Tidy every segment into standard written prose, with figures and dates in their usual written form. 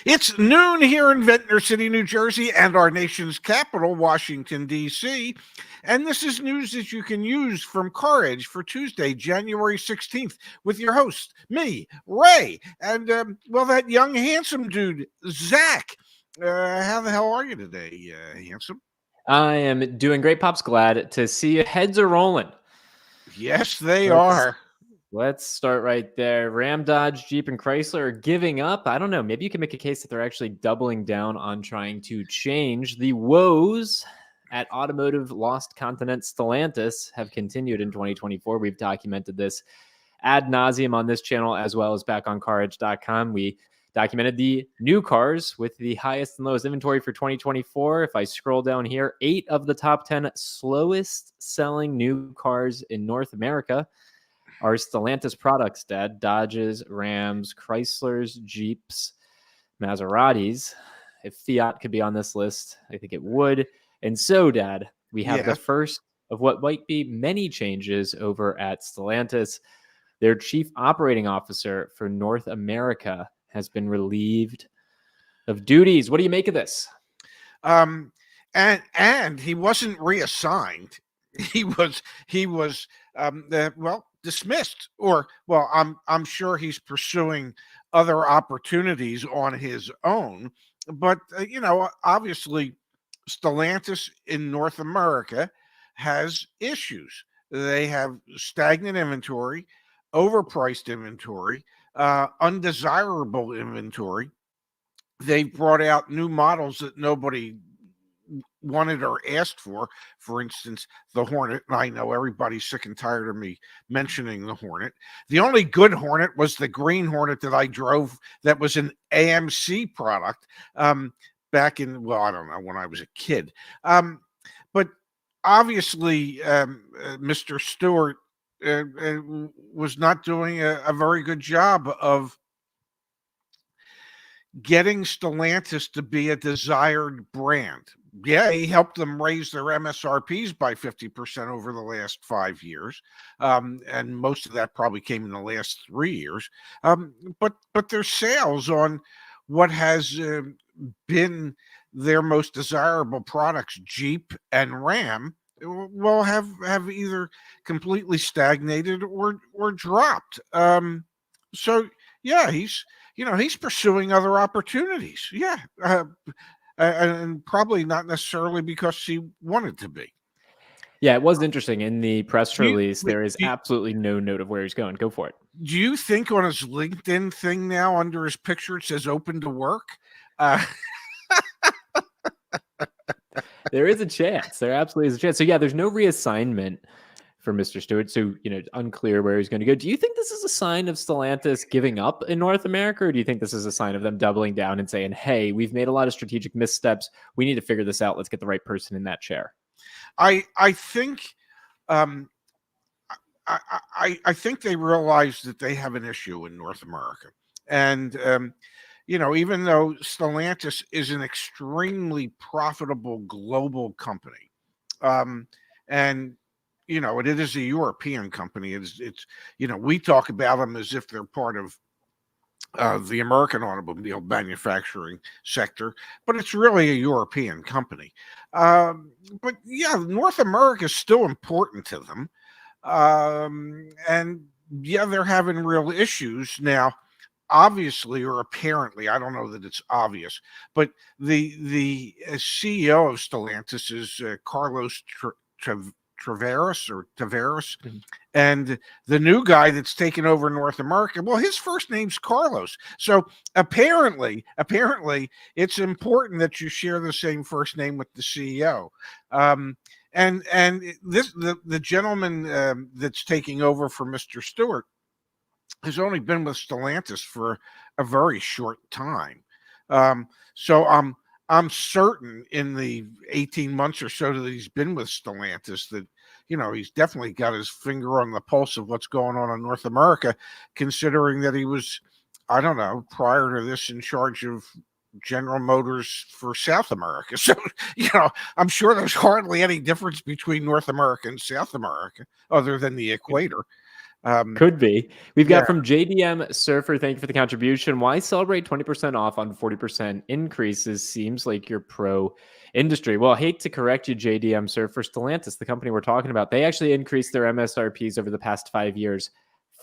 It's noon here in Ventnor City, New Jersey, and our nation's capital, Washington, D.C. And this is news that you can use from CarEdge for Tuesday, January 16th, with your host, me, Ray, and, that young, handsome dude, Zach. How the hell are you today, handsome? I am doing great, Pops. Glad to see you. Heads are rolling. Yes, they are. Let's start right there. Ram, Dodge, Jeep, and Chrysler are giving up. I don't know. Maybe you can make a case that they're actually doubling down on trying to change. The woes at automotive lost continent Stellantis have continued in 2024. We've documented this ad nauseum on this channel as well as back on CarEdge.com. We documented the new cars with the highest and lowest inventory for 2024. If I scroll down here, 8 of the top 10 slowest selling new cars in North America are Stellantis products, Dad. Dodges, Rams, Chryslers, Jeeps, Maseratis. If Fiat could be on this list, I think it would. And so, Dad, we have the first of what might be many changes over at Stellantis. Their chief operating officer for North America has been relieved of duties. What do you make of this? And he wasn't reassigned. He was dismissed, or I'm sure he's pursuing other opportunities on his own. But obviously, Stellantis in North America has issues. They have stagnant inventory, overpriced inventory, undesirable inventory. They've brought out new models that nobody wanted or asked for. For instance, the Hornet. And I know everybody's sick and tired of me mentioning the Hornet. The only good Hornet was the green Hornet that I drove that was an AMC product back in, I don't know, when I was a kid. But obviously, Mr. Stewart was not doing a very good job of getting Stellantis to be a desired brand. Yeah, he helped them raise their MSRPs by 50% over the last 5 years. And most of that probably came in the last 3 years. But their sales on what has been their most desirable products, Jeep and Ram, will have either completely stagnated or dropped. So yeah, he's pursuing other opportunities. Yeah. And probably not necessarily because he wanted to be. Yeah, it was interesting. In the press release, there is absolutely no note of where he's going. Go for it. Do you think on his LinkedIn thing now, under his picture, it says open to work? There is a chance. There absolutely is a chance. So yeah, there's no reassignment for Mr. Stewart. So, unclear where he's going to go. Do you think this is a sign of Stellantis giving up in North America? Or do you think this is a sign of them doubling down and saying, hey, we've made a lot of strategic missteps. We need to figure this out. Let's get the right person in that chair. I think I think they realize that they have an issue in North America. And, even though Stellantis is an extremely profitable global company, and it is a European company. It's we talk about them as if they're part of the American automobile manufacturing sector, but it's really a European company. But yeah, North America is still important to them. And yeah, they're having real issues now. Obviously, or apparently, I don't know that it's obvious, but the CEO of Stellantis is Carlos Tavares. Mm-hmm. And the new guy that's taken over North America, well, his first name's Carlos. So apparently it's important that you share the same first name with the CEO. And the gentleman that's taking over for Mr. Stewart has only been with Stellantis for a very short time. So I'm certain in the 18 months or so that he's been with Stellantis that, he's definitely got his finger on the pulse of what's going on in North America, considering that he was, I don't know, prior to this in charge of General Motors for South America. So, I'm sure there's hardly any difference between North America and South America other than the equator. Could be. We've Yeah, got from JDM Surfer, thank you for the contribution. Why celebrate 20% off on 40% increases? Seems like you're pro industry. Well, I hate to correct you, JDM Surfer. Stellantis, the company we're talking about, they actually increased their MSRPs over the past 5 years.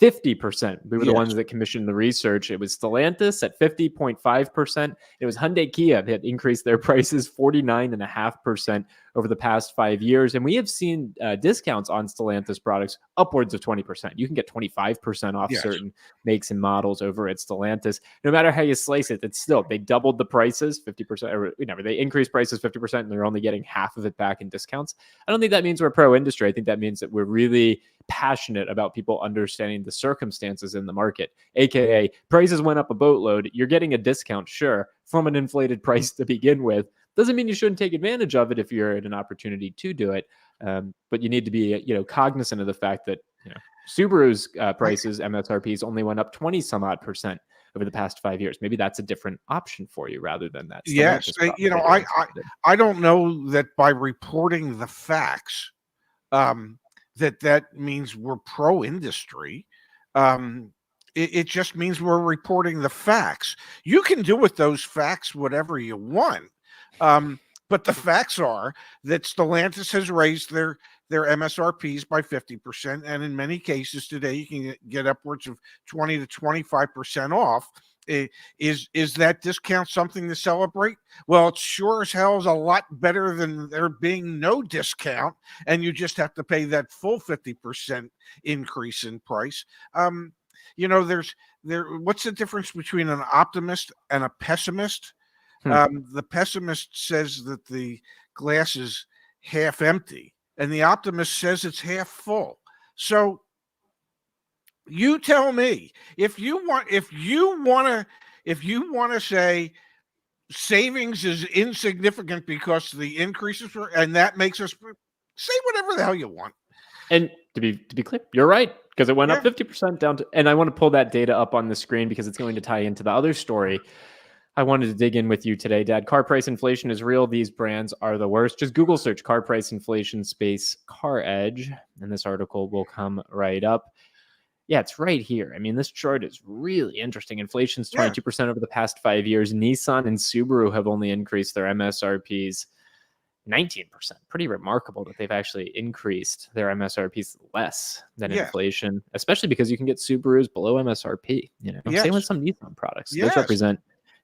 50%. We were the yes, ones that commissioned the research. It was Stellantis at 50.5%. It was Hyundai Kia that increased their prices 49.5% over the past 5 years. And we have seen discounts on Stellantis products upwards of 20%. You can get 25% off yes, certain makes and models over at Stellantis. No matter how you slice it, it's still, they doubled the prices 50%, or they increased prices 50%, and they're only getting half of it back in discounts. I don't think that means we're pro industry. I think that means that we're really passionate about people understanding the circumstances in the market, aka prices went up a boatload. You're getting a discount, sure, from an inflated price to begin with. Doesn't mean you shouldn't take advantage of it if you're in an opportunity to do it. But you need to be, cognizant of the fact that Subaru's I, prices, MSRPs, only went up 20 some odd percent over the past 5 years. Maybe that's a different option for you rather than that yes. Stellantis product that you're I interested in. I don't know that by reporting the facts, um, that means we're pro industry. Um, it just means we're reporting the facts. You can do with those facts whatever you want. Um, but the facts are that Stellantis has raised their MSRPs by 50%, and in many cases today you can get upwards of 20 to 25% off. Is that discount something to celebrate? Well, it sure as hell is a lot better than there being no discount, and you just have to pay that full 50% increase in price. There's there. What's the difference between an optimist and a pessimist? Hmm. The pessimist says that the glass is half empty, and the optimist says it's half full. So you tell me if you want to say savings is insignificant because the increases and that makes us say whatever the hell you want. And to be clear, you're right, because it went Yeah, up 50% down to, and I want to pull that data up on the screen because it's going to tie into the other story I wanted to dig in with you today, Dad. Car price inflation is real. These brands are the worst. Just Google search car price inflation space CarEdge, and this article will come right up. Yeah, it's right here. I mean, this chart is really interesting. Inflation's yeah, 22% over the past 5 years. Nissan and Subaru have only increased their MSRPs 19%. Pretty remarkable that they've actually increased their MSRPs less than yes, inflation, especially because you can get Subarus below MSRP. Same with yes, some Nissan products. Those yes, represent,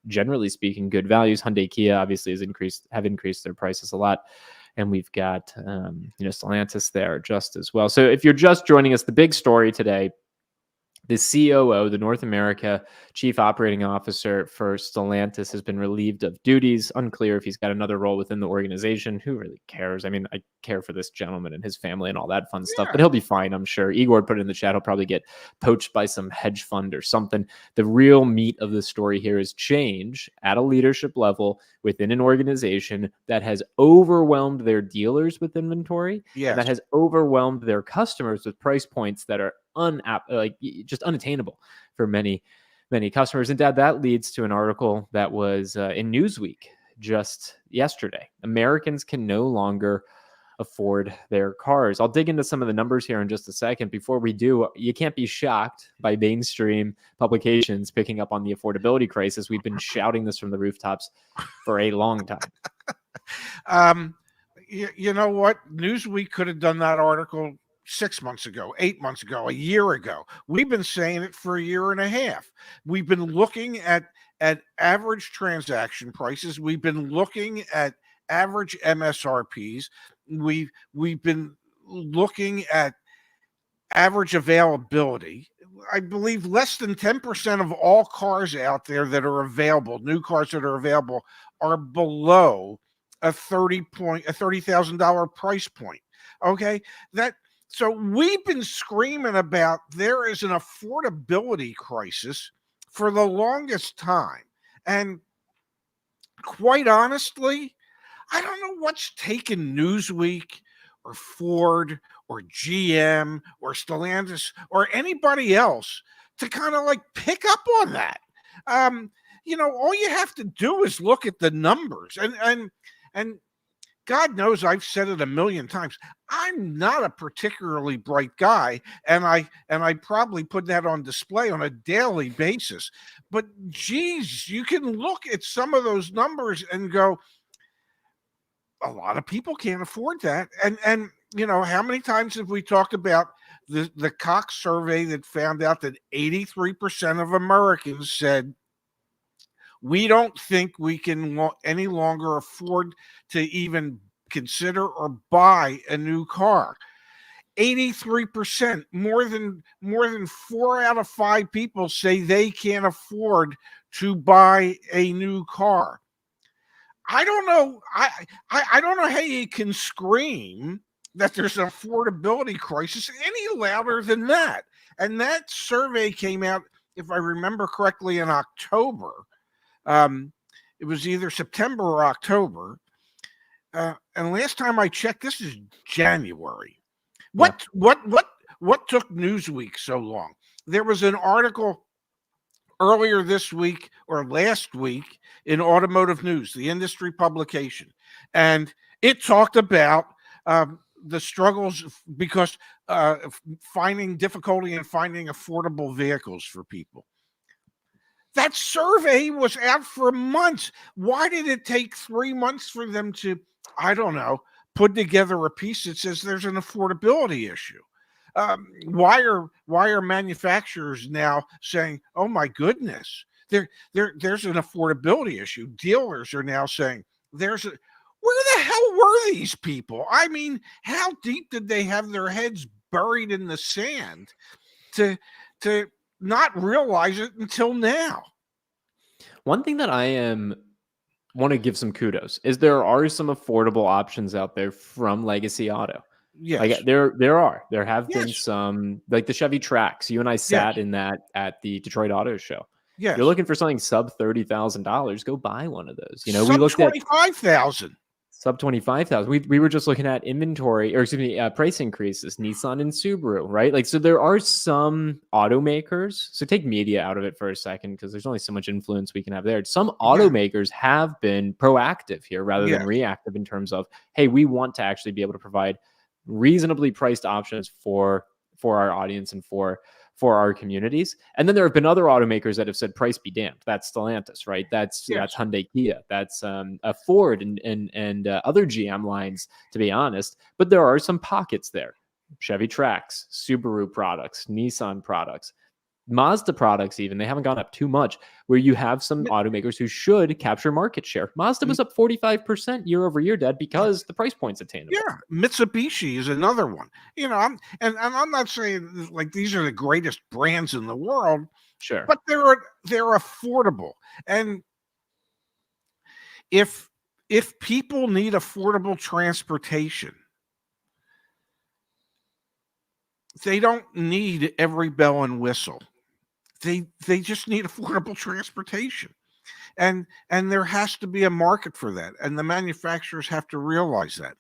generally speaking, good values. Hyundai, Kia obviously have increased their prices a lot. And we've got, Stellantis there just as well. So if you're just joining us, the big story today, the COO, the North America Chief Operating Officer for Stellantis, has been relieved of duties. Unclear if he's got another role within the organization. Who really cares? I mean, I care for this gentleman and his family and all that fun stuff, but yeah, he'll be fine, I'm sure. Igor put it in the chat. He'll probably get poached by some hedge fund or something. The real meat of the story here is change at a leadership level within an organization that has overwhelmed their dealers with inventory and yes, that has overwhelmed their customers with price points that are just unattainable for many customers. And Dad, that leads to an article that was in Newsweek just yesterday. Americans can no longer afford their cars. I'll dig into some of the numbers here in just a second. Before we do, you can't be shocked by mainstream publications picking up on the affordability crisis. We've been shouting this from the rooftops for a long time. You know what? Newsweek could have done that article 6 months ago, 8 months ago, a year ago. We've been saying it for a year and a half. We've been looking at average transaction prices. We've been looking at average MSRPs. We've been looking at average availability. I believe less than 10% of all cars out there that are available, new cars that are available, are below a $30,000 price point. Okay, so we've been screaming about there is an affordability crisis for the longest time, and quite honestly, I don't know what's taken Newsweek or Ford or GM or Stellantis or anybody else to kind of like pick up on that. All you have to do is look at the numbers, and God knows I've said it a million times. I'm not a particularly bright guy, and I probably put that on display on a daily basis. But geez, you can look at some of those numbers and go, a lot of people can't afford that. And how many times have we talked about the Cox survey that found out that 83% of Americans said we don't think we can any longer afford to even consider or buy a new car. 83%, more than 4 out of 5 people say they can't afford to buy a new car. I don't know. I don't know how you can scream that there's an affordability crisis any louder than that. And that survey came out, if I remember correctly, in October. It was either September or October. And last time I checked, this is January. What took Newsweek so long? There was an article earlier this week or last week in Automotive News, the industry publication, and it talked about the struggles because finding difficulty in finding affordable vehicles for people. That survey was out for months. Why did it take 3 months for them to, I don't know, put together a piece that says there's an affordability issue? Why are manufacturers now saying, "Oh my goodness, there's an affordability issue"? Dealers are now saying, "Where the hell were these people? I mean, how deep did they have their heads buried in the sand to not realize it until now?" One thing that want to give some kudos is there are some affordable options out there from Legacy Auto. Yes. Like there have been some, like the Chevy Trax. You and I sat in that at the Detroit Auto Show. Yes. You're looking for something sub $30,000, go buy one of those. We sub looked at 25,000. Sub 25,000. We were just looking at inventory, or excuse me, price increases, Nissan and Subaru, right? Like, so there are some automakers. So take media out of it for a second, because there's only so much influence we can have there. Some automakers have been proactive here rather than reactive in terms of, hey, we want to actually be able to provide reasonably priced options for our audience and for our communities. And then there have been other automakers that have said price be damned. That's Stellantis, right? That's Hyundai, Kia. That's a Ford and other GM lines, to be honest. But there are some pockets there. Chevy Trax, Subaru products, Nissan products, Mazda products even. They haven't gone up too much, where you have some automakers who should capture market share. Mazda was up 45% year over year, Dad, because the price point's attainable. Yeah, Mitsubishi is another one. I'm not saying like these are the greatest brands in the world, sure, but they're affordable. And if people need affordable transportation, they don't need every bell and whistle. They just need affordable transportation. And there has to be a market for that. And the manufacturers have to realize that.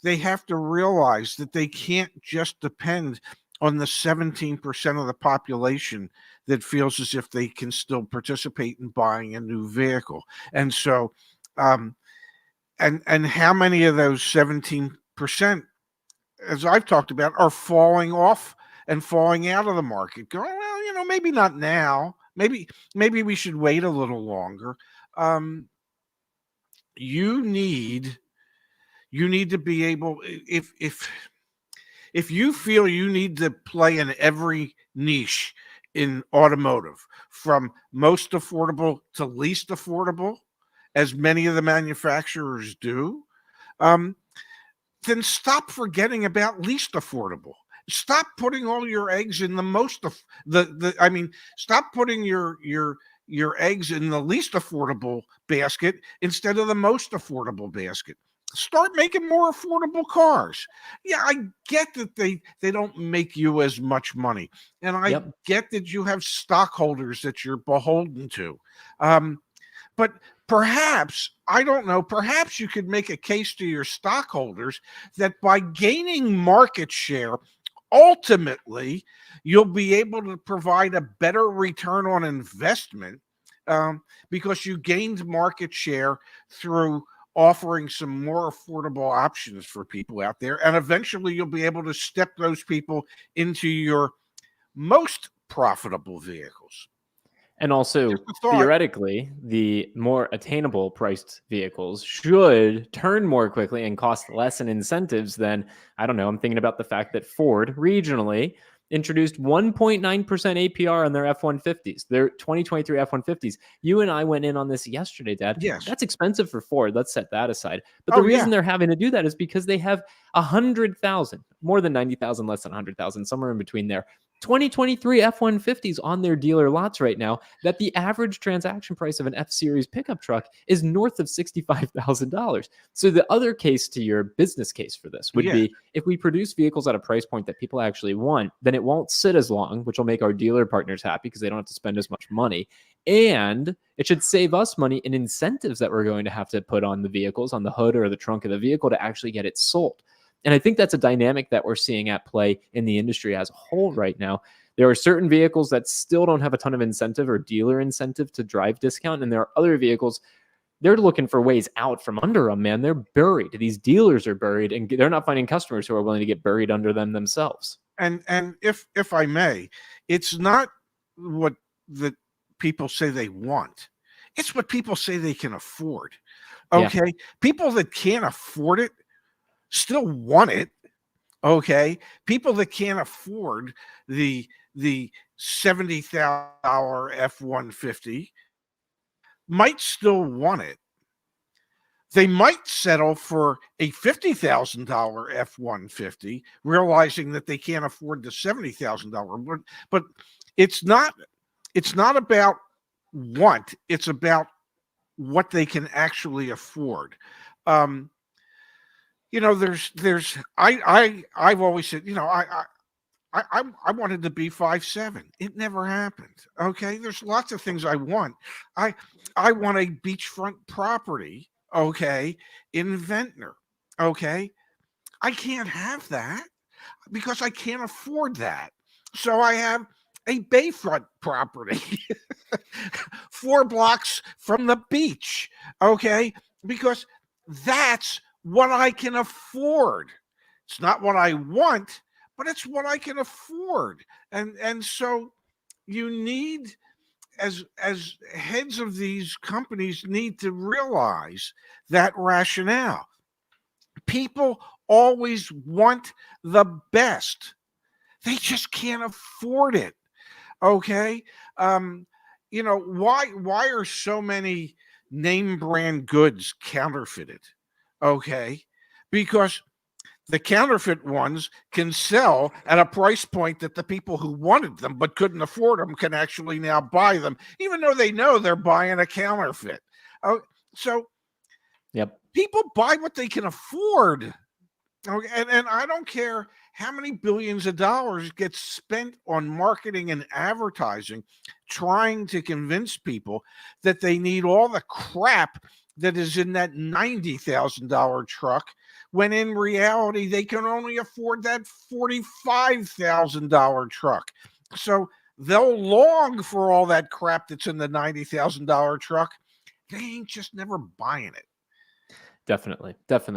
They have to realize that they can't just depend on the 17% of the population that feels as if they can still participate in buying a new vehicle. And so, and how many of those 17%, as I've talked about, are falling off and falling out of the market, going, well, maybe not now. Maybe we should wait a little longer. You need to be able, if you feel you need to play in every niche in automotive, from most affordable to least affordable, as many of the manufacturers do, then stop forgetting about least affordable. Stop putting all your eggs in the most of stop putting your eggs in the least affordable basket instead of the most affordable basket. Start making more affordable cars. Yeah, I get that they don't make you as much money, and I get that you have stockholders that you're beholden to. But perhaps, I don't know, perhaps you could make a case to your stockholders that by gaining market share, ultimately, you'll be able to provide a better return on investment because you gained market share through offering some more affordable options for people out there. And eventually you'll be able to step those people into your most profitable vehicles. And also, Just a thought. theoretically, the more attainable priced vehicles should turn more quickly and cost less in incentives than, I don't know, I'm thinking about the fact that Ford regionally introduced 1.9% APR on their F-150s, their 2023 F-150s. You and I went in on this yesterday, Dad. Yes. That's expensive for Ford. Let's set that aside. But Oh, the reason yeah. they're having to do that is because they have 100,000, more than 90,000, less than 100,000, somewhere in between there. 2023 F-150s on their dealer lots right now that the average transaction price of an F-Series pickup truck is north of $65,000. So the other case to your business case for this would Yeah. be if we produce vehicles at a price point that people actually want, then it won't sit as long, which will make our dealer partners happy because they don't have to spend as much money. And it should save us money in incentives that we're going to have to put on the vehicles, on the hood or the trunk of the vehicle to actually get it sold. And I think that's a dynamic that we're seeing at play in the industry as a whole right now. There are certain vehicles that still don't have a ton of incentive or dealer incentive to drive discount. And there are other vehicles, they're looking for ways out from under them, man. They're buried. These dealers are buried and they're not finding customers who are willing to get buried under them themselves. And if I may, it's not what the people say they want. It's what people say they can afford. Okay. Yeah. People that can't afford it still want it. Okay. People that can't afford the $70,000 F-150 might still want it. They might settle for a $50,000 F-150, realizing that they can't afford the $70,000. But it's not about want. It's about what they can actually afford. I've always said, I wanted to be 5'7". It never happened. Okay. There's lots of things I want. I want a beachfront property. Okay. In Ventnor. Okay. I can't have that because I can't afford that. So I have a bayfront property 4 blocks from the beach. Okay. Because that's what I can afford. It's not what I want, but it's what I can afford. And so you need, as heads of these companies, need to realize that rationale. People always want the best. They just can't afford it. Okay. Why are so many name brand goods counterfeited? Okay. Because the counterfeit ones can sell at a price point that the people who wanted them but couldn't afford them can actually now buy them, even though they know they're buying a counterfeit. So people buy what they can afford. Okay, and I don't care how many billions of dollars get spent on marketing and advertising, trying to convince people that they need all the crap that is in that $90,000 truck, when in reality they can only afford that $45,000 truck. So they'll long for all that crap that's in the $90,000 truck. They ain't just never buying it. Definitely,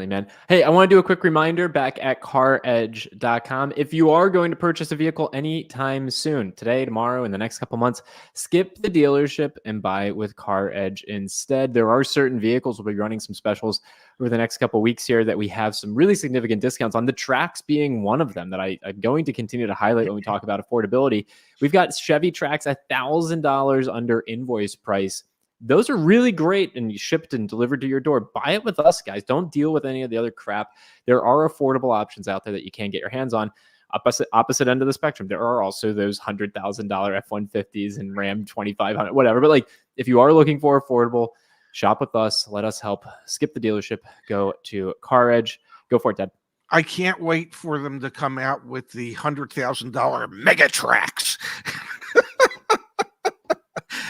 man. Hey, I want to do a quick reminder back at CarEdge.com. If you are going to purchase a vehicle anytime soon, today, tomorrow, in the next couple months, skip the dealership and buy with CarEdge instead. There are certain vehicles, we'll be running some specials over the next couple weeks here that we have some really significant discounts on, the Trax being one of them that I'm going to continue to highlight when we talk about affordability. We've got Chevy Trax $1,000 under invoice price. Those are really great and shipped and delivered to your door. Buy it with us, guys. Don't deal with any of the other crap. There are affordable options out there that you can get your hands on. Opposite end of the spectrum, there are also those $100,000 F-150s and Ram 2500, whatever. But like, if you are looking for affordable, shop with us. Let us help. Skip the dealership. Go to CarEdge. Go for it, Dad. I can't wait for them to come out with the $100,000 Mega Trax.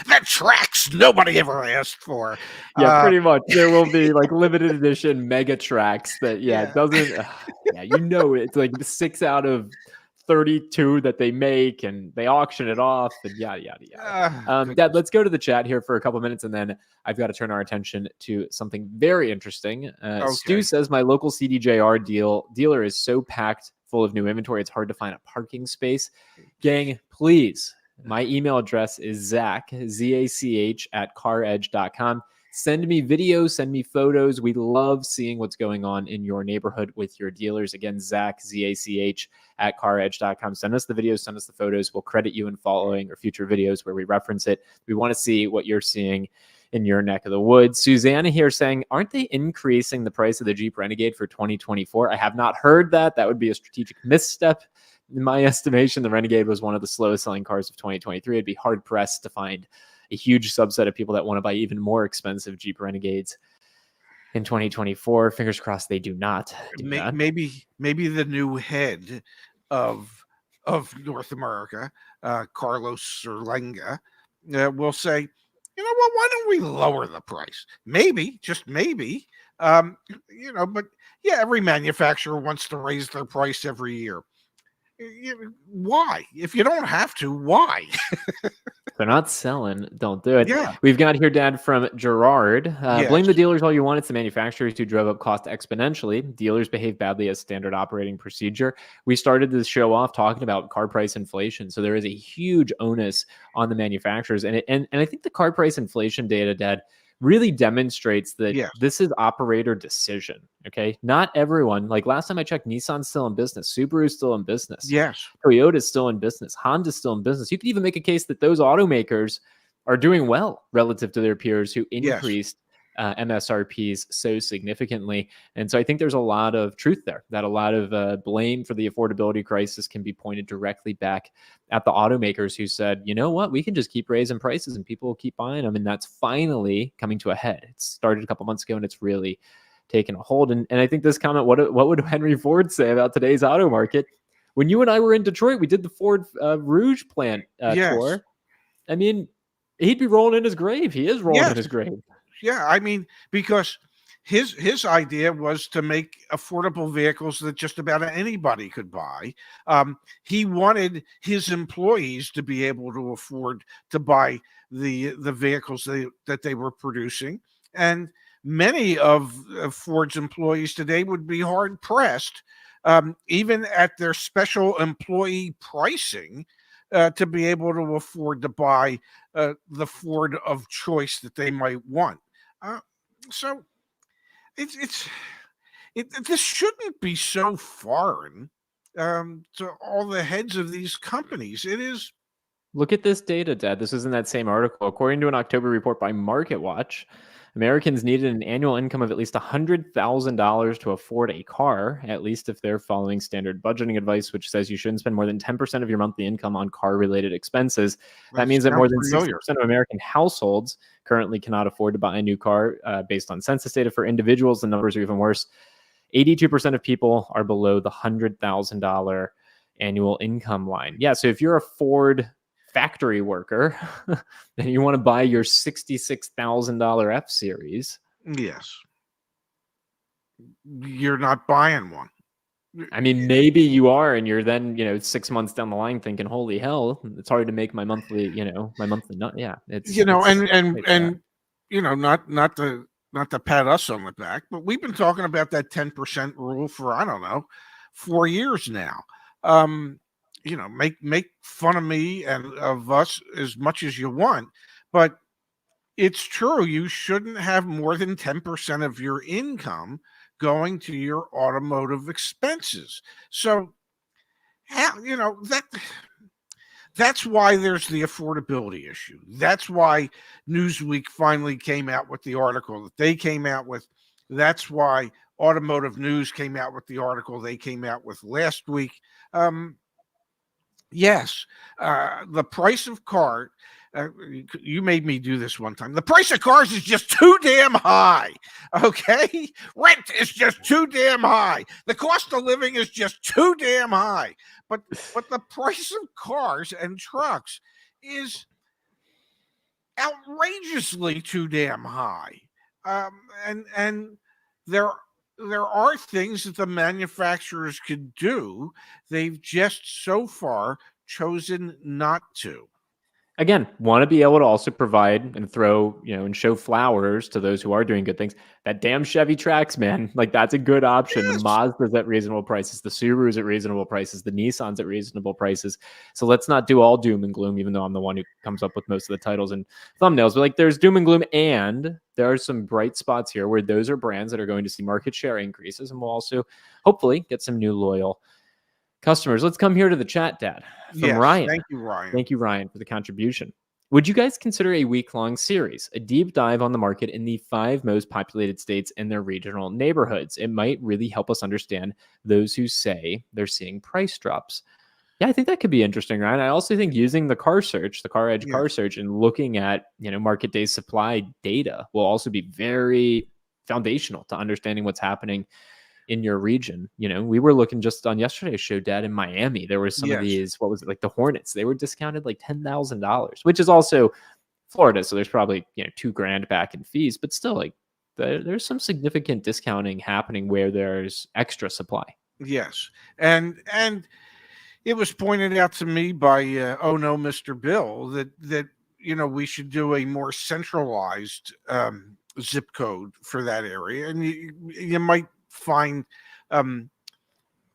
That Trax nobody ever asked for. Yeah, pretty much. There will be like limited edition Mega Trax that, doesn't. It's like 6 out of 32 that they make, and they auction it off, and yada yada yada. Dad, let's go to the chat here for a couple minutes, and then I've got to turn our attention to something very interesting. Stu says, my local CDJR dealer is so packed full of new inventory, it's hard to find a parking space. Gang, please. My email address is Zach, Z-A-C-H, at CarEdge.com. Send me videos, send me photos. We love seeing what's going on in your neighborhood with your dealers. Again, Zach, Z-A-C-H, at CarEdge.com. Send us the videos, send us the photos. We'll credit you in following or future videos where we reference it. We want to see what you're seeing in your neck of the woods. Susanna here saying, aren't they increasing the price of the Jeep Renegade for 2024? I have not heard that. That would be a strategic misstep. In my estimation, the Renegade was one of the slowest selling cars of 2023. It'd be hard pressed to find a huge subset of people that want to buy even more expensive Jeep Renegades in 2024. Fingers crossed they do not do that. Maybe the new head of North America, Carlos Serlenga, will say, you know what, why don't we lower the price? Maybe, just maybe. But yeah, every manufacturer wants to raise their price every year. Why? If you don't have to, why? They're not selling, don't do it. Yeah. We've got here, Dad, from Gerard. Yes. Blame the dealers all you want. It's the manufacturers who drove up cost exponentially. Dealers behave badly as standard operating procedure. We started this show off talking about car price inflation. So there is a huge onus on the manufacturers. And I think the car price inflation data, Dad, really demonstrates that this is operator decision. Okay. Not everyone, like last time I checked, Nissan's still in business. Subaru's still in business. Yes. Toyota's still in business. Honda's still in business. You could even make a case that those automakers are doing well relative to their peers who increased MSRPs so significantly. And so I think there's a lot of truth there, that a lot of blame for the affordability crisis can be pointed directly back at the automakers who said, you know what, we can just keep raising prices and people will keep buying them. And that's finally coming to a head. It started a couple months ago and it's really taken a hold. And I think this comment, what would Henry Ford say about today's auto market? When you and I were in Detroit, we did the Ford Rouge plant tour. I mean, he'd be rolling in his grave. He is rolling in his grave. Yeah, I mean, because his idea was to make affordable vehicles that just about anybody could buy. He wanted his employees to be able to afford to buy the vehicles that they were producing. And many of Ford's employees today would be hard pressed, even at their special employee pricing, to be able to afford to buy the Ford of choice that they might want. So this shouldn't be so foreign to all the heads of these companies. It is. Look at this data, Dad. This is in that same article. According to an October report by MarketWatch, Americans needed an annual income of at least $100,000 to afford a car, at least if they're following standard budgeting advice, which says you shouldn't spend more than 10% of your monthly income on car-related expenses. That means that more than 60% of American households currently cannot afford to buy a new car. Based on census data for individuals, the numbers are even worse. 82% of people are below the $100,000 annual income line. Yeah, so if you're a Ford factory worker and you want to buy your $66,000 F Series, yes, you're not buying one. I mean, maybe you are, and you're then 6 months down the line thinking, "Holy hell, it's hard to make my monthly, nut." Yeah, it's not to pat us on the back, but we've been talking about that 10% rule for, I don't know, 4 years now. Make fun of me and of us as much as you want, but it's true. You shouldn't have more than 10% of your income going to your automotive expenses. So, that's why there's the affordability issue. That's why Newsweek finally came out with the article that they came out with. That's why Automotive News came out with the article they came out with last week. Yes, the price of car, you made me do this one time. The price of cars is just too damn high, okay? Rent is just too damn high. The cost of living is just too damn high. But the price of cars and trucks is outrageously too damn high. And there there are things that the manufacturers could do. They've just so far chosen not to. Again, want to be able to also provide and throw, and show flowers to those who are doing good things. That damn Chevy Trax, man, like that's a good option. The Yes. Mazda's at reasonable prices, the Subarus at reasonable prices, the Nissans at reasonable prices. So let's not do all doom and gloom, even though I'm the one who comes up with most of the titles and thumbnails. But like, there's doom and gloom, and there are some bright spots here where those are brands that are going to see market share increases, and we'll also hopefully get some new loyal customers. Let's come here to the chat, Dad, from Yes. Ryan. Thank you, Ryan. Thank you, Ryan, for the contribution. Would you guys consider a week-long series, a deep dive on the market in the 5 most populated states and their regional neighborhoods? It might really help us understand those who say they're seeing price drops. Yeah, I think that could be interesting, Ryan. I also think using the car search, the CarEdge car search, and looking at market day supply data will also be very foundational to understanding what's happening in your region. We were looking just on yesterday's show, Dad, in Miami. There were some of these, what was it, like the Hornets? They were discounted like $10,000, which is also Florida. So there's probably, $2,000 back in fees, but still like there's some significant discounting happening where there's extra supply. Yes. And it was pointed out to me by, Oh No, Mr. Bill, that we should do a more centralized zip code for that area. And you might find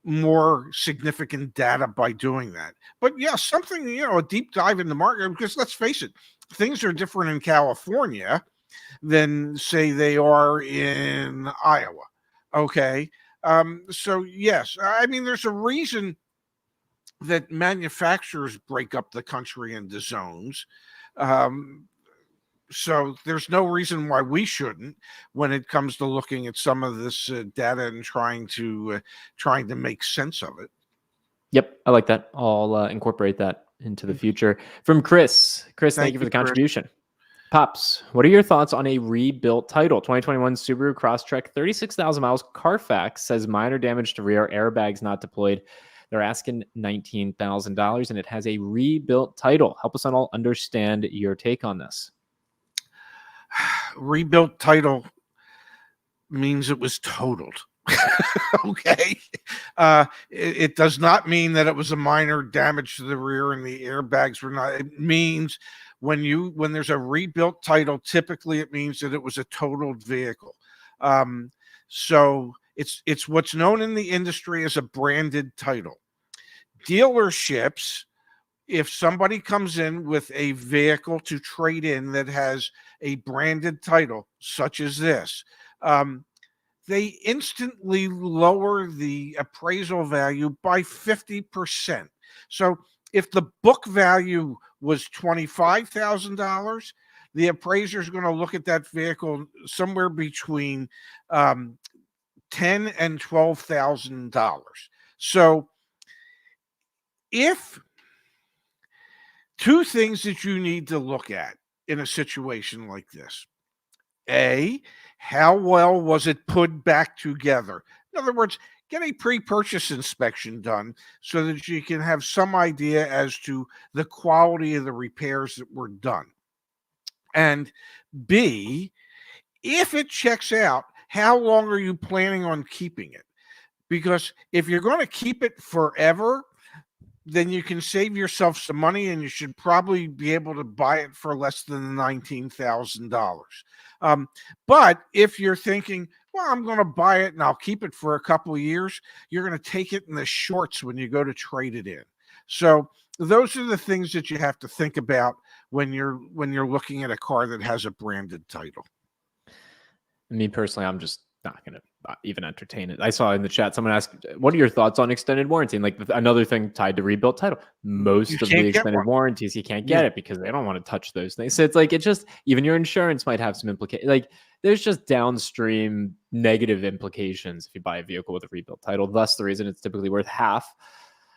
more significant data by doing that. But yeah, something, a deep dive in the market, because let's face it, things are different in California than say they are in Iowa. Okay. So yes, I mean, there's a reason that manufacturers break up the country into zones. So there's no reason why we shouldn't when it comes to looking at some of this data and trying to make sense of it. Yep, I like that. I'll incorporate that into the future. From Chris. Chris, thank you for the contribution. Pops, what are your thoughts on a rebuilt title? 2021 Subaru Crosstrek, 36,000 miles. Carfax says minor damage to rear, airbags not deployed. They're asking $19,000, and it has a rebuilt title. Help us all understand your take on this. Rebuilt title means it was totaled. Okay. It does not mean that it was a minor damage to the rear and the airbags were not. It means when there's a rebuilt title, typically it means that it was a totaled vehicle. So it's what's known in the industry as a branded title. Dealerships, if somebody comes in with a vehicle to trade in that has a branded title, such as this, they instantly lower the appraisal value by 50%. So if the book value was $25,000, the appraiser is going to look at that vehicle somewhere between $10,000 and $12,000. So if two things that you need to look at in a situation like this: A, how well was it put back together? In other words, get a pre-purchase inspection done so that you can have some idea as to the quality of the repairs that were done. And B, if it checks out, how long are you planning on keeping it? Because if you're going to keep it forever, then you can save yourself some money, and you should probably be able to buy it for less than $19,000. But if you're thinking, well, I'm going to buy it and I'll keep it for a couple of years, you're going to take it in the shorts when you go to trade it in. So those are the things that you have to think about when you're looking at a car that has a branded title. Me personally, I'm just not going to even entertain it. I saw in the chat someone asked, what are your thoughts on extended warranty? And like another thing tied to rebuilt title, most of the extended warranties, you can't get it because they don't want to touch those things. So it's like, it just, even your insurance might have some implications. Like there's just downstream negative implications if you buy a vehicle with a rebuilt title. Thus the reason it's typically worth half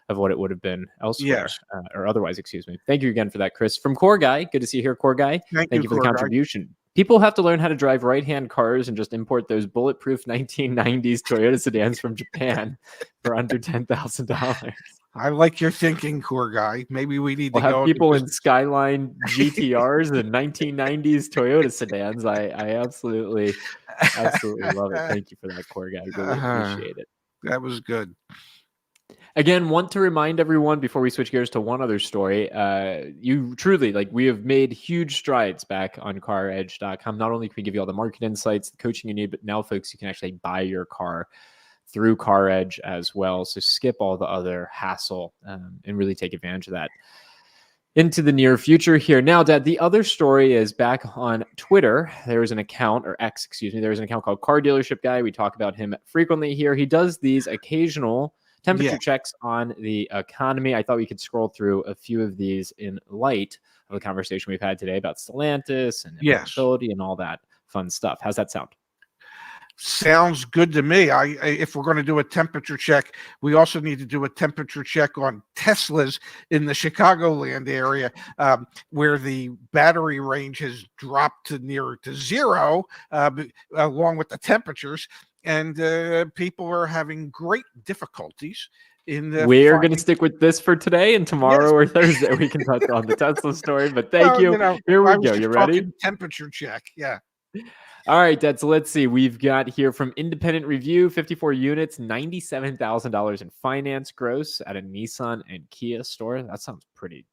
of what it would have been elsewhere, or otherwise, excuse me. Thank you again for that, Chris. From Core Guy, good to see you here, Core Guy. Thank you for the contribution. People have to learn how to drive right-hand cars and just import those bulletproof 1990s Toyota sedans from Japan for under $10,000. I like your thinking, core guy. Maybe we need We'll to have go into people in business. Skyline GTRs and 1990s Toyota sedans. I absolutely love it. Thank you for that, core guy. I really appreciate it. That was good. Again, want to remind everyone before we switch gears to one other story. You truly, we have made huge strides back on CarEdge.com. Not only can we give you all the market insights, the coaching you need, but now, folks, you can actually buy your car through CarEdge as well. So skip all the other hassle and really take advantage of that into the near future here. Now, Dad, the other story is back on Twitter. There is an account, or X, excuse me. There is an account called Car Dealership Guy. We talk about him frequently here. He does these occasional temperature checks on the economy. I thought we could scroll through a few of these in light of the conversation we've had today about Stellantis and affordability and all that fun stuff. How's that sound? Sounds good to me. If we're going to do a temperature check, we also need to do a temperature check on Teslas in the Chicagoland area, where the battery range has dropped to near to zero, along with the temperatures, and people are having great difficulties. We're going to stick with this for today, and tomorrow or Thursday we can touch on the Tesla story. But thank you. Here we go. You ready? Temperature check. Yeah. All right, Dad. So let's see. We've got here from Independent Review, 54 units, $97,000 in finance gross at a Nissan and Kia store. That sounds pretty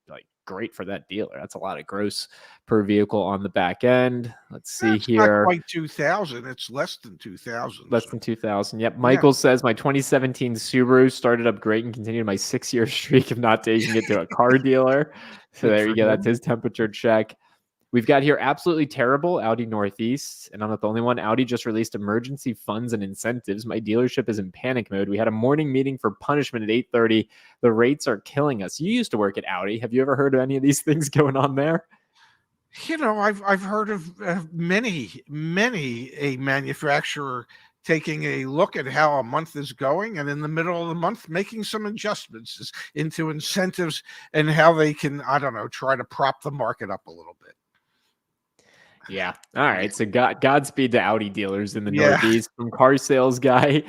great for that dealer. That's a lot of gross per vehicle on the back end. Let's see here. Not quite 2,000. It's less than 2,000. Less than 2,000. Yep. Michael says my 2017 Subaru started up great and continued my 6-year streak of not taking it to a car dealer. So there you go. That's his temperature check. We've got here absolutely terrible Audi Northeast, and I'm not the only one. Audi just released emergency funds and incentives. My dealership is in panic mode. We had a morning meeting for punishment at 8:30. The rates are killing us. You used to work at Audi. Have you ever heard of any of these things going on there? I've heard of many a manufacturer taking a look at how a month is going, and in the middle of the month making some adjustments into incentives and how they can, try to prop the market up a little bit. Yeah. All right. So Godspeed to Audi dealers in the Northeast. From Car Sales Guy.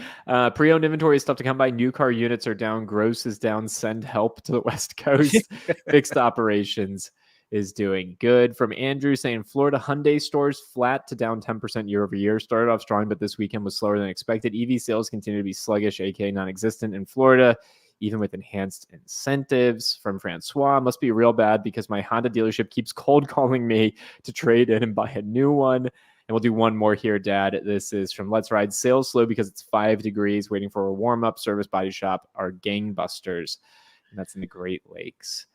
Pre-owned inventory is tough to come by. New car units are down. Gross is down. Send help to the West Coast. Fixed operations is doing good. From Andrew saying Florida Hyundai stores flat to down 10% year over year. Started off strong, but this weekend was slower than expected. EV sales continue to be sluggish, aka non-existent in Florida, even with enhanced incentives. From Francois, must be real bad because my Honda dealership keeps cold calling me to trade in and buy a new one. And we'll do one more here, Dad. This is from Let's Ride. Sales slow because it's 5 degrees, waiting for a warm-up. Service body shop are gangbusters. And that's in the Great Lakes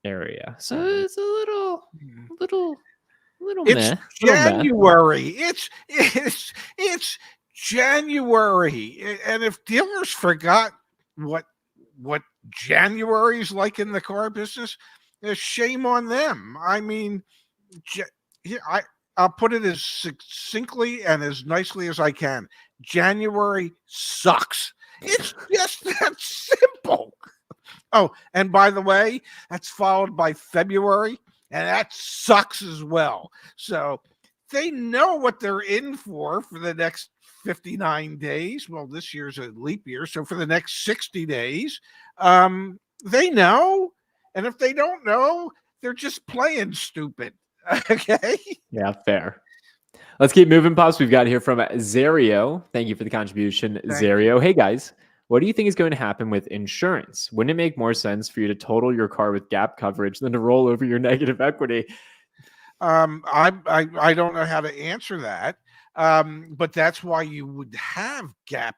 area. So it's a little it's meh. January. It's January. And if dealers forgot what January's like in the car business, shame on them. I mean, I'll put it as succinctly and as nicely as I can. January sucks. It's just that simple. Oh, and by the way, that's followed by February, and that sucks as well. So they know what they're in for the next 59 days. Well, this year's a leap year, so for the next 60 days, they know. And if they don't know, they're just playing stupid. Okay? Yeah, fair. Let's keep moving, Pops. We've got here from Zario. Thank you for the contribution, Zario. Hey, guys. What do you think is going to happen with insurance? Wouldn't it make more sense for you to total your car with gap coverage than to roll over your negative equity? I don't know how to answer that. But that's why you would have gap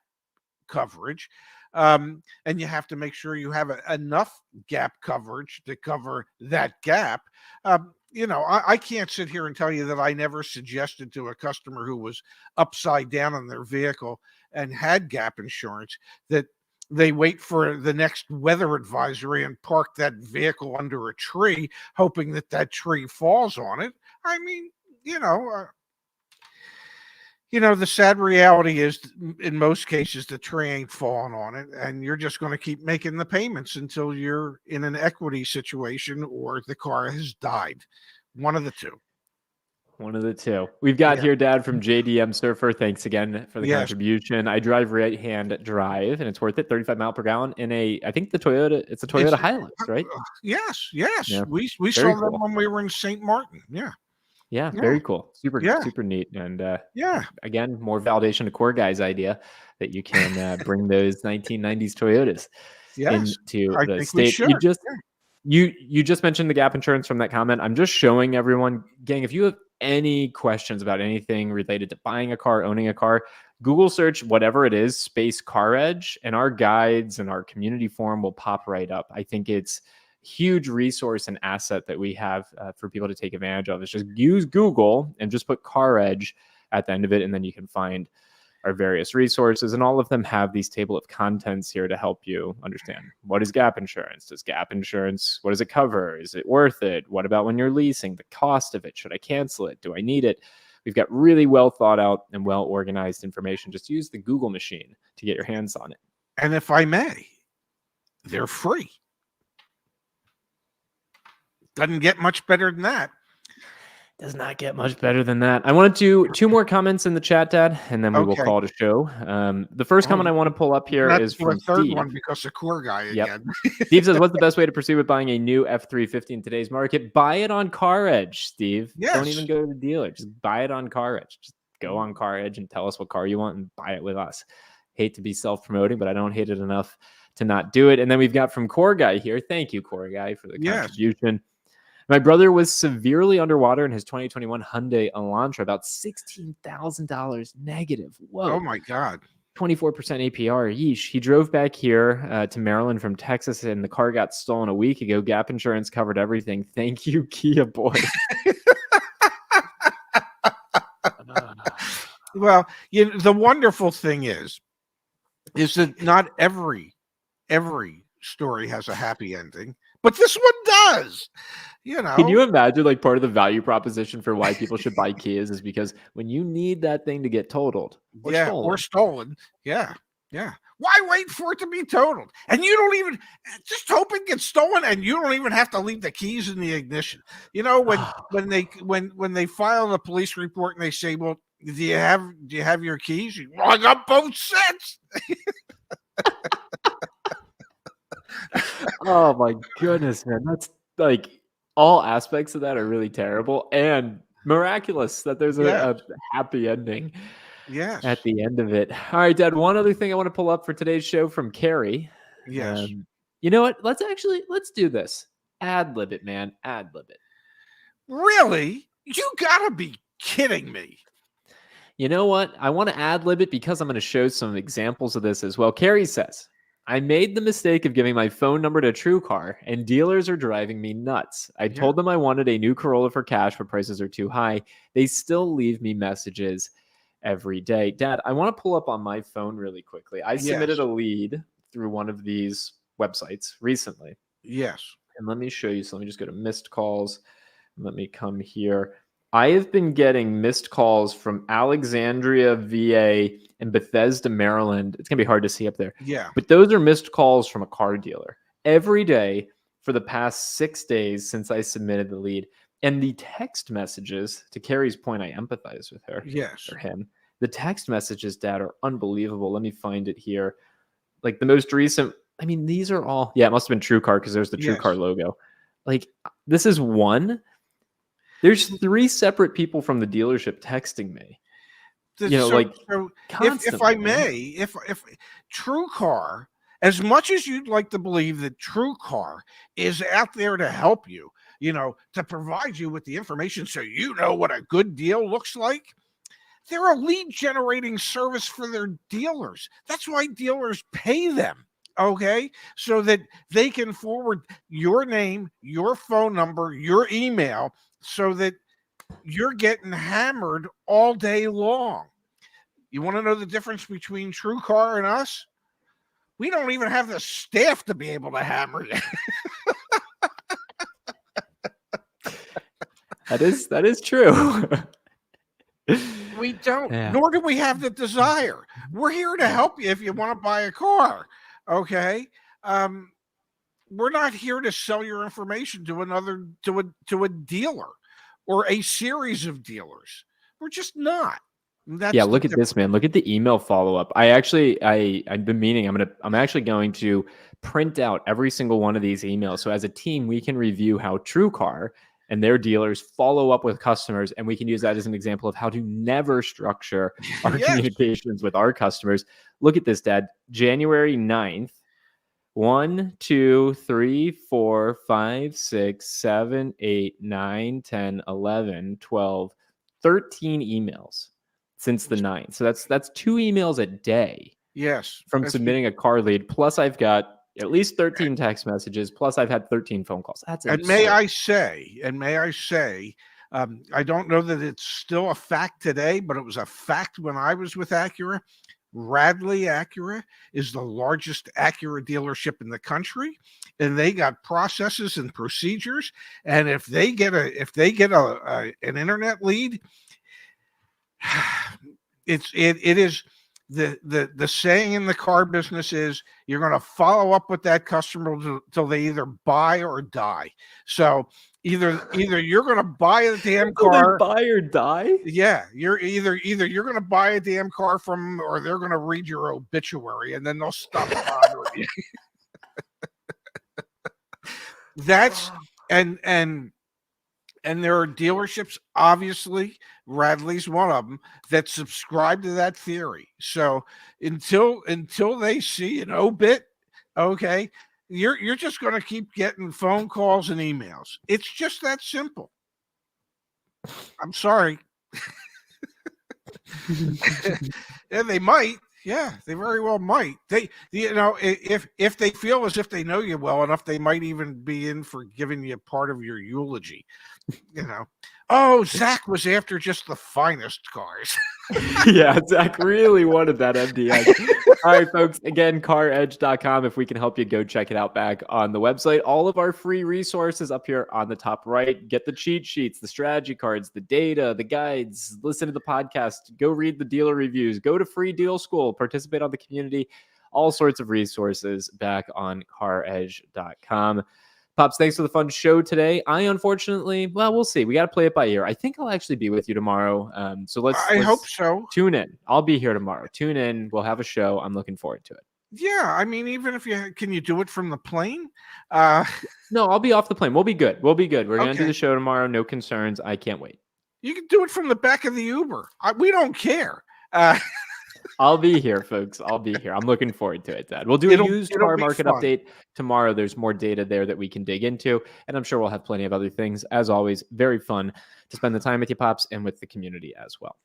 coverage. And you have to make sure you have enough gap coverage to cover that gap. I can't sit here and tell you that I never suggested to a customer who was upside down on their vehicle and had gap insurance that they wait for the next weather advisory and park that vehicle under a tree, hoping that tree falls on it. I mean, the sad reality is, in most cases, the tree ain't falling on it, and you're just going to keep making the payments until you're in an equity situation or the car has died. One of the two. One of the two. We've got Yeah. here, Dad, from JDM Surfer. Thanks again for the Yes. contribution. I drive right-hand drive, and it's worth it. 35 mile per gallon in I think it's a Toyota Hilux, right? Yes. Yeah, We very saw them cool. when we were in St. Martin. Yeah. Yeah, very cool. Yeah. Super neat. And Yeah. again, more validation to Core Guy's idea that you can bring those 1990s Toyotas Yes. into I the think we state. should. You just mentioned the gap insurance from that comment. I'm just showing everyone, gang, if you have any questions about anything related to buying a car, owning a car, Google search whatever it is, space CarEdge, and our guides and our community forum will pop right up. I think it's huge resource and asset that we have for people to take advantage of. It's just use Google and just put CarEdge at the end of it, and then you can find our various resources, and all of them have these table of contents here to help you understand what is gap insurance. Does gap insurance, what does it cover? Is it worth it? What about when you're leasing? The cost of it? Should I cancel it? Do I need it? We've got really well thought out and well organized information. Just use the Google machine to get your hands on it. And if I may, they're free. Doesn't get much better than that. Does not get much better than that. I wanted two more comments in the chat, Dad, and then we will call it a show. The first comment I want to pull up here is from the third Steve. one because the Core Guy again. Steve says, what's the best way to proceed with buying a new F-350 in today's market? Buy it on CarEdge, Steve. Yes. Don't even go to the dealer. Just buy it on CarEdge. Just go on CarEdge and tell us what car you want and buy it with us. Hate to be self-promoting, but I don't hate it enough to not do it. And then we've got from Core Guy here. Thank you, Core Guy, for the contribution. My brother was severely underwater in his 2021 Hyundai Elantra, about $16,000 negative. Whoa. Oh, my God. 24% APR. Yeesh. He drove back here to Maryland from Texas, and the car got stolen a week ago. Gap insurance covered everything. Thank you, Kia boy. Well, the wonderful thing is that not every story has a happy ending, but this one does. Can you imagine, like, part of the value proposition for why people should buy Kias is because when you need that thing to get totaled or stolen. Yeah. Why wait for it to be totaled? And you don't even just hope it gets stolen, and you don't even have to leave the keys in the ignition. When they file a police report and they say, "Well, do you have your keys?" Well, I got both sets. Oh my goodness, man. That's like all aspects of that are really terrible and miraculous that there's a happy ending at the end of it. All right, Dad, one other thing I want to pull up for today's show from Carrie. Yes. You know what? Let's do this. Ad-lib it, man. Ad-lib it. Really? You gotta be kidding me. You know what? I want to ad-lib it because I'm going to show some examples of this as well. Carrie says, I made the mistake of giving my phone number to TrueCar, and dealers are driving me nuts. I told them I wanted a new Corolla for cash, but prices are too high. They still leave me messages every day. Dad, I want to pull up on my phone really quickly. I submitted a lead through one of these websites recently. Yes. And let me show you. So let me just go to missed calls. Let me come here. I have been getting missed calls from Alexandria, VA, and Bethesda, Maryland. It's going to be hard to see up there. Yeah. But those are missed calls from a car dealer every day for the past 6 days since I submitted the lead. And the text messages, to Carrie's point, I empathize with her. Yes. Or him. The text messages, Dad, are unbelievable. Let me find it here. Like the most recent, I mean, these are all, it must have been TrueCar because there's the TrueCar logo. Like, this is one. There's 3 separate people from the dealership texting me. If I may, if TrueCar, as much as you'd like to believe that TrueCar is out there to help you, to provide you with the information so you know what a good deal looks like, they're a lead generating service for their dealers. That's why dealers pay them. Okay, so that they can forward your name, your phone number, your email, so that you're getting hammered all day long. You want to know the difference between TrueCar and us? We don't even have the staff to be able to hammer you. That is true. We don't, nor do we have the desire. We're here to help you if you want to buy a car. Okay. We're not here to sell your information to a dealer. or a series of dealers. We're just not. That's Yeah, the look at difference. this, man. Look at the email follow-up. I've been meaning I'm actually going to print out every single one of these emails. So as a team, we can review how TrueCar and their dealers follow up with customers, and we can use that as an example of how to never structure our Yes. communications with our customers. Look at this, Dad. January 9th. 1, 2, 3, 4, 5, 6, 7, 8, 9, 10, 11, 12, 13 emails since the 9th. So that's 2 emails a day Yes. from That's submitting a car lead. Plus I've got at least 13 text messages. Plus I've had 13 phone calls. That's And may absurd. I say, I don't know that it's still a fact today, but it was a fact when I was with Acura. Radley Acura is the largest Acura dealership in the country, and they got processes and procedures. And if they get an internet lead, it is the saying in the car business is you're going to follow up with that customer until they either buy or die. So either you're going to buy a damn car, buy or die. yeah, you're either you're going to buy a damn car from them, or they're going to read your obituary, and then they'll stop bothering you. That's and there are dealerships, obviously, Radley's one of them, that subscribe to that theory. So until they see an obit, okay, you're just going to keep getting phone calls and emails. It's just that simple. I'm sorry. And they might. Yeah, they very well might. They, if they feel as if they know you well enough, they might even be in for giving you part of your eulogy. Oh, Zach was after just the finest cars. Yeah, Zach really wanted that MDX. All right, folks. Again, CarEdge.com. If we can help you, go check it out back on the website. All of our free resources up here on the top right. Get the cheat sheets, the strategy cards, the data, the guides. Listen to the podcast. Go read the dealer reviews. Go to Free Deal School. Participate on the community. All sorts of resources back on CarEdge.com. Pops, thanks for the fun show today. I unfortunately, well, we'll see. We got to play it by ear. I think I'll actually be with you tomorrow. So let's hope so. Tune in. I'll be here tomorrow. Tune in. We'll have a show. I'm looking forward to it. Yeah, I mean, even if can you do it from the plane? No, I'll be off the plane. We'll be good. We're going to do Okay. the show tomorrow. No concerns. I can't wait. You can do it from the back of the Uber. We don't care. I'll be here, folks. I'll be here. I'm looking forward to it, Dad. We'll do a used car market update tomorrow. There's more data there that we can dig into, and I'm sure we'll have plenty of other things. As always, very fun to spend the time with you, Pops, and with the community as well.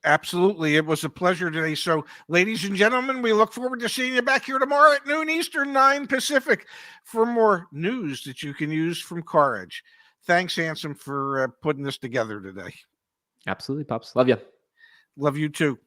Absolutely. It was a pleasure today. So, ladies and gentlemen, we look forward to seeing you back here tomorrow at noon Eastern, 9 Pacific for more news that you can use from CarEdge. Thanks, Ansem, for putting this together today. Absolutely, Pops. Love you. Love you too.